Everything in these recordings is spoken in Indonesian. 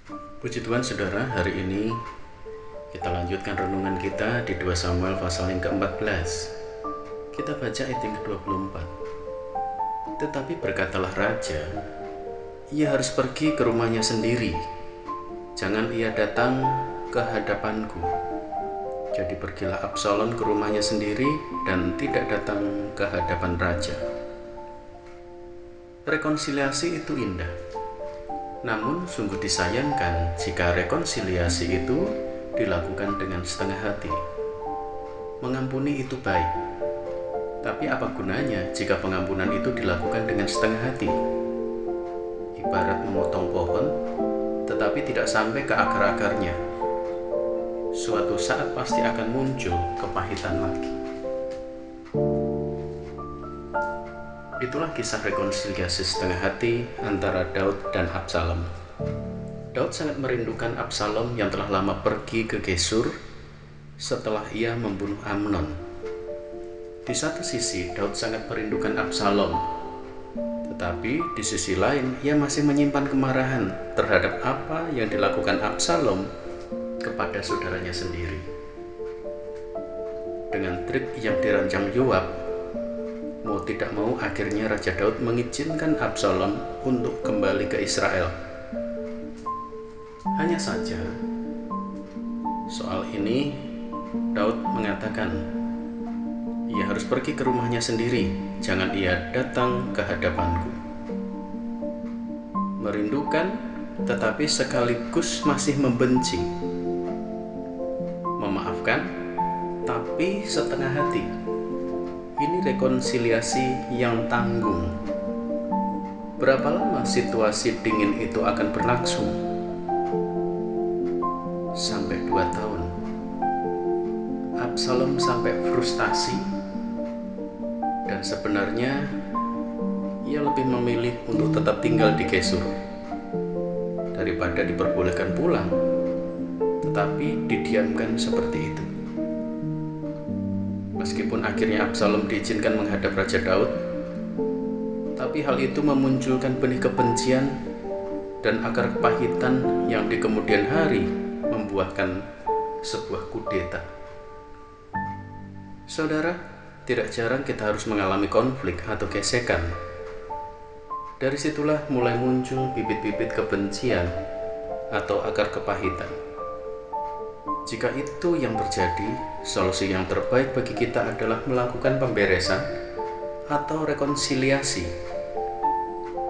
Puji Tuhan saudara, hari ini kita lanjutkan renungan kita di 2 Samuel pasal yang ke-14. Kita baca ayat yang ke-24. Tetapi berkatalah raja, ia harus pergi ke rumahnya sendiri. Jangan ia datang ke hadapanku. Jadi pergilah Absalom ke rumahnya sendiri dan tidak datang ke hadapan raja. Rekonsiliasi itu indah. Namun sungguh disayangkan jika rekonsiliasi itu dilakukan dengan setengah hati. Mengampuni itu baik, tapi apa gunanya jika pengampunan itu dilakukan dengan setengah hati? Ibarat memotong pohon, tetapi tidak sampai ke akar-akarnya. Suatu saat pasti akan muncul kepahitan lagi. Itulah kisah rekonsiliasi setengah hati antara Daud dan Absalom. Daud sangat merindukan Absalom yang telah lama pergi ke Gesur setelah ia membunuh Amnon. Di satu sisi, Daud sangat merindukan Absalom, tetapi di sisi lain, ia masih menyimpan kemarahan terhadap apa yang dilakukan Absalom kepada saudaranya sendiri. Dengan trik yang dirancang Yoab, mau tidak mau akhirnya Raja Daud mengizinkan Absalom untuk kembali ke Israel. Hanya saja, soal ini Daud mengatakan, ia harus pergi ke rumahnya sendiri, jangan ia datang ke hadapanku. Merindukan, tetapi sekaligus masih membenci. Memaafkan, tapi setengah hati. Ini rekonsiliasi yang tanggung. Berapa lama situasi dingin itu akan berlangsung? Sampai 2 tahun. Absalom sampai frustasi, dan sebenarnya ia lebih memilih untuk tetap tinggal di Gesur daripada diperbolehkan pulang, tetapi didiamkan seperti itu. Meskipun akhirnya Absalom diizinkan menghadap Raja Daud, tapi hal itu memunculkan benih kebencian dan akar kepahitan yang di kemudian hari membuahkan sebuah kudeta. Saudara, tidak jarang kita harus mengalami konflik atau gesekan. Dari situlah mulai muncul bibit-bibit kebencian atau akar kepahitan. Jika itu yang terjadi, solusi yang terbaik bagi kita adalah melakukan pemberesan atau rekonsiliasi.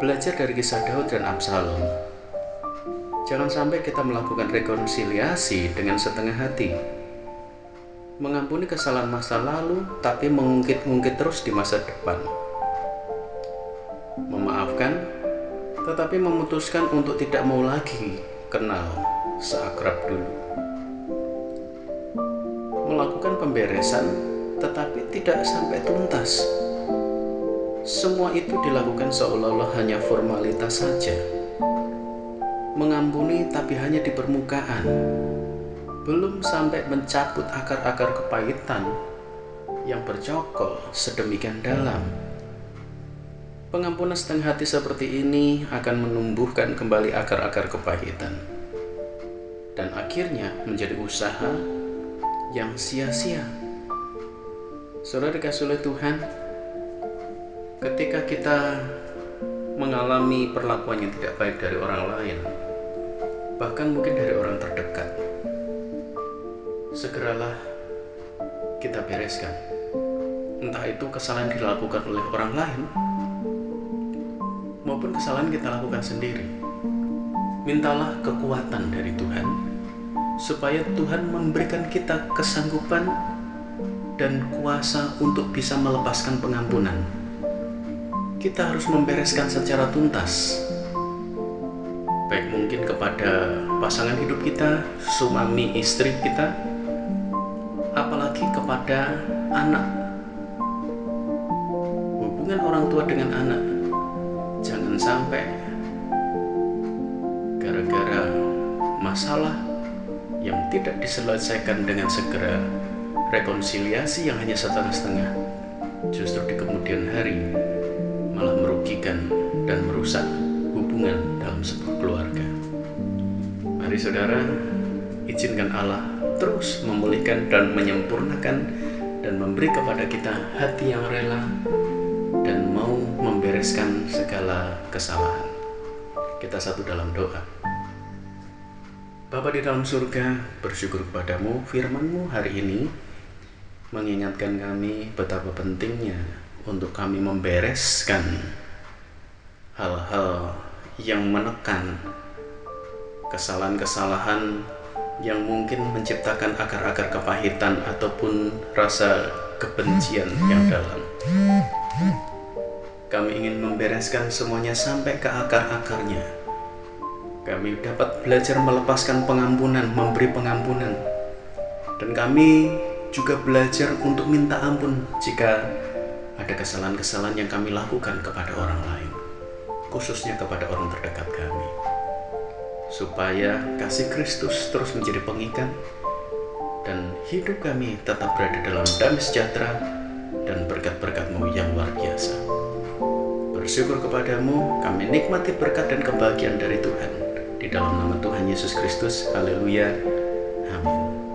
Belajar dari kisah Daud dan Absalom. Jangan sampai kita melakukan rekonsiliasi dengan setengah hati. Mengampuni kesalahan masa lalu, tapi mengungkit-ungkit terus di masa depan. Memaafkan, tetapi memutuskan untuk tidak mau lagi kenal seakrab dulu. Melakukan pemberesan, tetapi tidak sampai tuntas. Semua itu dilakukan seolah-olah hanya formalitas saja. Mengampuni tapi hanya di permukaan, belum sampai mencabut akar-akar kepahitan yang bercokol sedemikian dalam. Pengampunan setengah hati seperti ini akan menumbuhkan kembali akar-akar kepahitan, dan akhirnya menjadi usaha yang sia-sia. Saudara dikasihi oleh Tuhan, ketika kita mengalami perlakuan yang tidak baik dari orang lain, bahkan mungkin dari orang terdekat, segeralah kita bereskan. Entah itu kesalahan dilakukan oleh orang lain maupun kesalahan kita lakukan sendiri. Mintalah kekuatan dari Tuhan, supaya Tuhan memberikan kita kesanggupan dan kuasa untuk bisa melepaskan pengampunan. Kita harus membereskan secara tuntas, baik mungkin kepada pasangan hidup kita, suami istri kita, apalagi kepada anak. Hubungan orang tua dengan anak, jangan sampai gara-gara masalah yang tidak diselesaikan dengan segera, rekonsiliasi yang hanya setengah-setengah, justru di kemudian hari malah merugikan dan merusak hubungan dalam sebuah keluarga. Mari saudara, izinkan Allah terus memulihkan dan menyempurnakan dan memberi kepada kita hati yang rela dan mau membereskan segala kesalahan. Kita satu dalam doa. Bapa di dalam surga, bersyukur kepadamu, firman-Mu hari ini mengingatkan kami betapa pentingnya untuk kami membereskan hal-hal yang menekan, kesalahan-kesalahan yang mungkin menciptakan akar-akar kepahitan ataupun rasa kebencian yang dalam. Kami ingin membereskan semuanya sampai ke akar-akarnya. Kami dapat belajar melepaskan pengampunan, memberi pengampunan. Dan kami juga belajar untuk minta ampun jika ada kesalahan-kesalahan yang kami lakukan kepada orang lain, khususnya kepada orang terdekat kami. Supaya kasih Kristus terus menjadi pengikat dan hidup kami tetap berada dalam damai sejahtera dan berkat-berkat-Mu yang luar biasa. Bersyukur kepadamu, kami nikmati berkat dan kebahagiaan dari Tuhan. Di dalam nama Tuhan Yesus Kristus, haleluya, amin.